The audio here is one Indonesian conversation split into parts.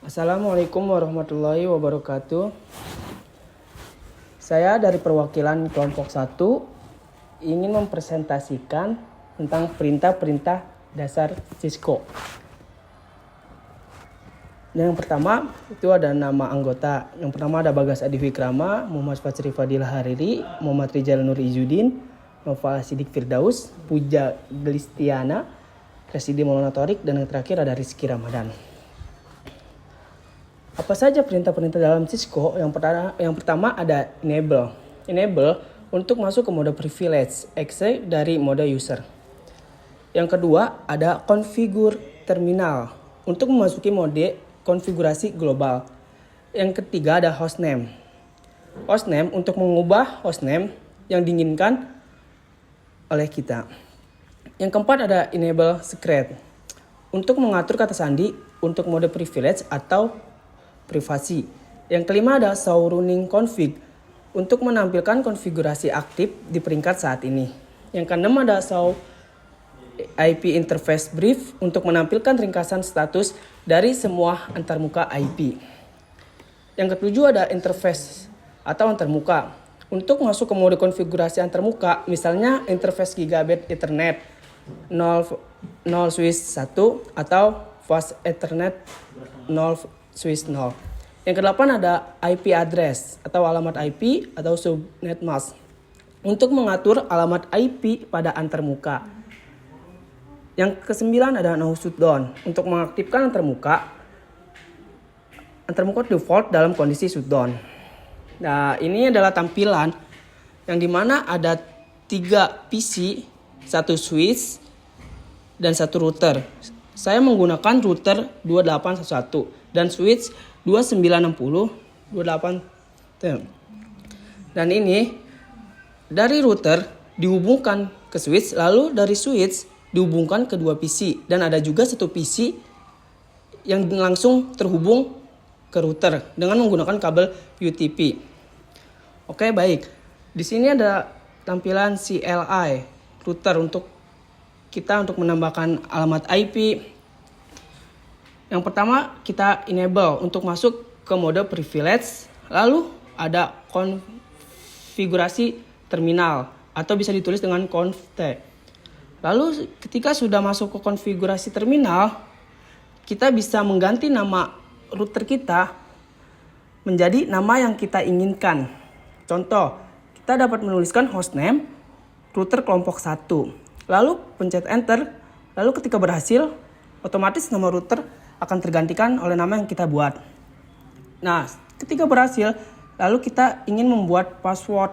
Assalamualaikum warahmatullahi wabarakatuh. Saya dari perwakilan kelompok 1 ingin mempresentasikan tentang perintah-perintah dasar Cisco. Yang pertama itu ada nama anggota. Yang pertama ada Bagas Adi Fikrama, Muhammad Fatsri Fadil Hariri, Muhammad Rizal Nur Izudin, Nova Sidik Firdaus, Puja Gelistiana, Residi Maulana Thorik, dan yang terakhir ada Rizky Ramadan. Apa saja perintah-perintah dalam Cisco? Yang pertama ada enable. Enable untuk masuk ke mode privilege, exit dari mode user. Yang kedua ada configure terminal untuk memasuki mode konfigurasi global. Yang ketiga ada hostname. Hostname untuk mengubah hostname yang diinginkan oleh kita. Yang keempat ada enable secret untuk mengatur kata sandi untuk mode privilege atau privasi. Yang kelima ada show running config untuk menampilkan konfigurasi aktif di peringkat saat ini. Yang keenam ada show IP interface brief untuk menampilkan ringkasan status dari semua antarmuka IP. Yang ketujuh ada interface atau antarmuka untuk masuk ke mode konfigurasi antarmuka, misalnya interface gigabit Ethernet 0 switch 1 atau fast Ethernet 0 switch 0. Yang kedelapan ada IP address atau alamat IP atau subnet mask untuk mengatur alamat IP pada antarmuka. Yang kesembilan ada no shutdown untuk mengaktifkan antarmuka default dalam kondisi shutdown. Nah, ini adalah tampilan yang dimana ada 3 PC, 1 switch, dan 1 router. Saya menggunakan router 2811 dan switch 2960 28. Dan ini dari router dihubungkan ke switch, lalu dari switch dihubungkan ke 2 PC, dan ada juga 1 PC yang langsung terhubung ke router dengan menggunakan kabel UTP. Oke, baik. Di sini ada tampilan CLI router untuk menambahkan alamat IP. Yang pertama kita enable untuk masuk ke mode privilege, lalu ada konfigurasi terminal atau bisa ditulis dengan conft. Lalu ketika sudah masuk ke konfigurasi terminal, kita bisa mengganti nama router kita menjadi nama yang kita inginkan. Contoh, kita dapat menuliskan hostname router kelompok 1. Lalu pencet enter, lalu ketika berhasil, otomatis nama router akan tergantikan oleh nama yang kita buat. Nah, ketika berhasil, lalu kita ingin membuat password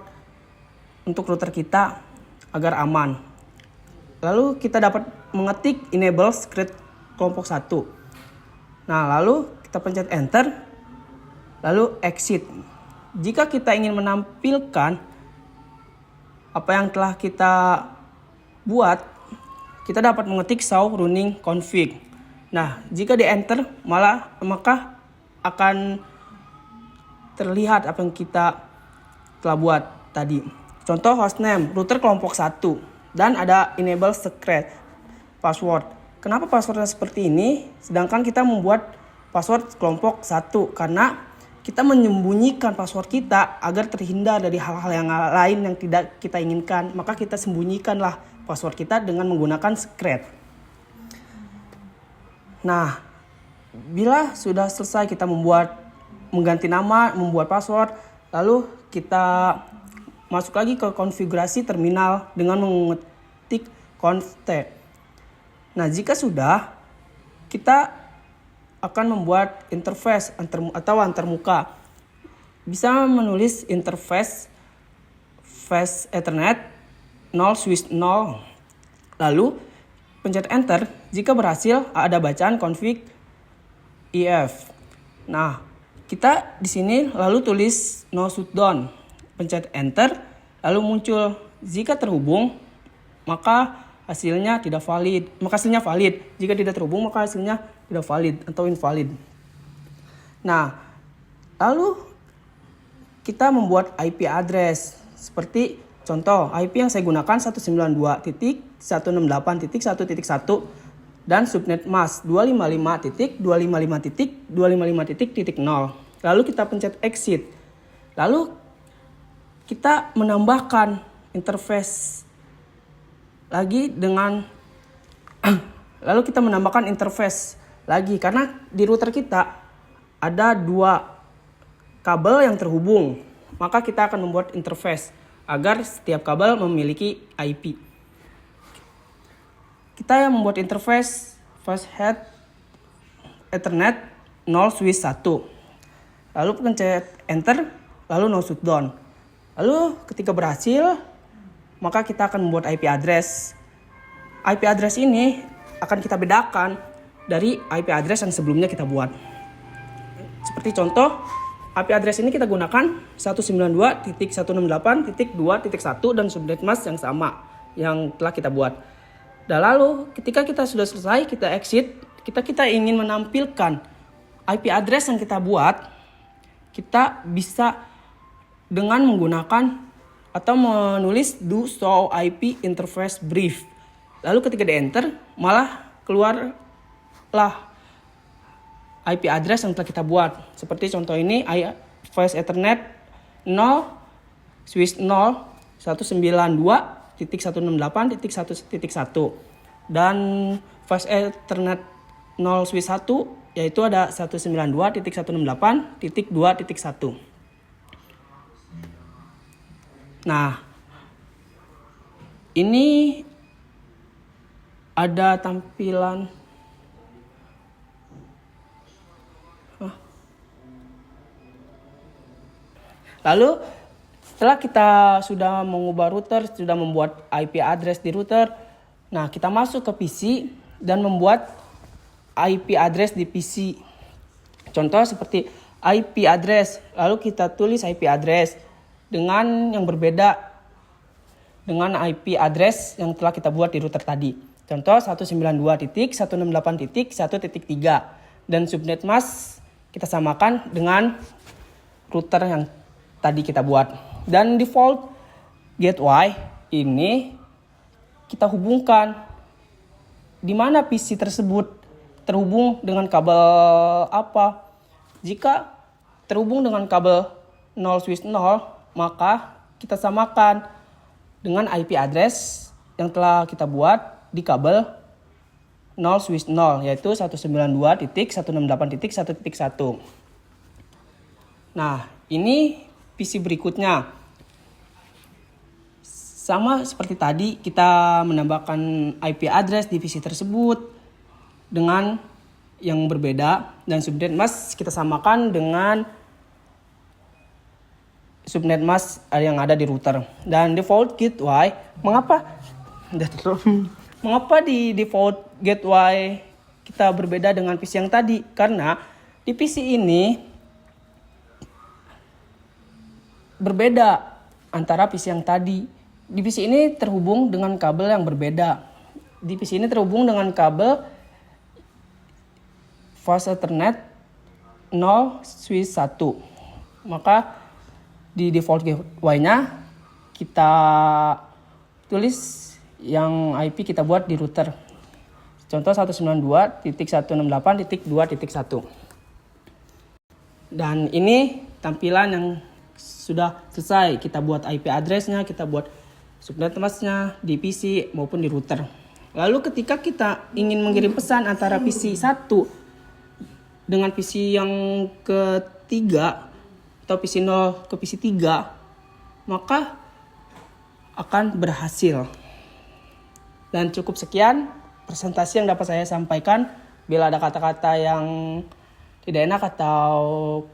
untuk router kita agar aman. Lalu kita dapat mengetik enable secret kelompok 1. Nah, lalu kita pencet enter, lalu exit. Jika kita ingin menampilkan apa yang telah kita buat, kita dapat mengetik show running config. Nah, jika di enter maka akan terlihat apa yang kita telah buat tadi. Contoh hostname router kelompok 1 dan ada enable secret password. Kenapa passwordnya seperti ini sedangkan kita membuat password kelompok 1? Karena kita menyembunyikan password kita agar terhindar dari hal-hal yang lain yang tidak kita inginkan. Maka kita sembunyikanlah password kita dengan menggunakan secret. Nah, bila sudah selesai kita mengganti nama, membuat password, lalu kita masuk lagi ke konfigurasi terminal dengan mengetik conft. Nah, jika sudah, kita akan membuat interface atau antarmuka. Bisa menulis interface fast Ethernet 0 switch 0. Lalu pencet enter. Jika berhasil, ada bacaan config if. Nah, kita di sini lalu tulis no shutdown. Pencet enter, lalu muncul jika terhubung, maka hasilnya tidak valid. Maka hasilnya valid. Jika tidak terhubung, maka hasilnya tidak valid atau invalid. Nah, lalu kita membuat IP address seperti contoh IP yang saya gunakan 192.168.1.1 dan subnet mask 255.255.255.0. Lalu kita pencet exit. Lalu kita menambahkan interface lagi dengan karena di router kita ada 2 kabel yang terhubung. Maka kita akan membuat interface agar setiap kabel memiliki IP. Kita yang membuat interface first head Ethernet 0 switch 1. Lalu pencet enter, lalu no shutdown. Lalu ketika berhasil, maka kita akan membuat IP address. IP address ini akan kita bedakan dari IP address yang sebelumnya kita buat. Seperti contoh, IP address ini kita gunakan 192.168.2.1 dan subnet mask yang sama yang telah kita buat. Dan lalu ketika kita sudah selesai, kita exit, kita ingin menampilkan IP address yang kita buat, kita bisa dengan menggunakan atau menulis do show IP interface brief. Lalu ketika di enter, malah keluarlah IP address yang telah kita buat. Seperti contoh ini, first Ethernet 0 switch 0 192.168.1.1 dan first Ethernet 0 switch 1 yaitu ada 192.168.2.1. Nah, ini ada tampilan lalu setelah kita sudah mengubah router, sudah membuat IP address di router, nah kita masuk ke PC dan membuat IP address di PC. Contoh seperti IP address, lalu kita tulis IP address dengan yang berbeda dengan IP address yang telah kita buat di router tadi. Contoh 192.168.1.3 dan subnet mask kita samakan dengan router yang tadi kita buat. Dan default gateway ini kita hubungkan di mana PC tersebut terhubung dengan kabel apa. Jika terhubung dengan kabel 0 switch 0, maka kita samakan dengan IP address yang telah kita buat di kabel 0 switch 0 yaitu 192.168.1.1. Nah, ini PC berikutnya. Sama seperti tadi, kita menambahkan IP address di PC tersebut dengan yang berbeda dan subnet mask kita samakan dengan subnet mask yang ada di router. Dan default gateway, mengapa di default gateway kita berbeda dengan PC yang tadi? Karena di PC ini berbeda antara PC yang tadi. Di PC ini terhubung dengan kabel yang berbeda. Di PC ini terhubung dengan kabel fast Ethernet 0 switch 1. Maka di default gateway-nya kita tulis yang IP kita buat di router. Contoh 192.168.2.1. Dan ini tampilan yang sudah selesai. Kita buat IP address-nya, kita buat subnet mask-nya di PC maupun di router. Lalu ketika kita ingin mengirim pesan antara PC 1 dengan PC yang ketiga atau PC 0 ke PC 3, maka akan berhasil. Dan cukup sekian presentasi yang dapat saya sampaikan. Bila ada kata-kata yang tidak enak atau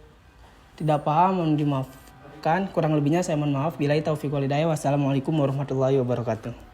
tidak paham, mohon dimaafkan. Kurang lebihnya saya mohon maaf. Billahi taufiq wal hidayah. Wassalamualaikum warahmatullahi wabarakatuh.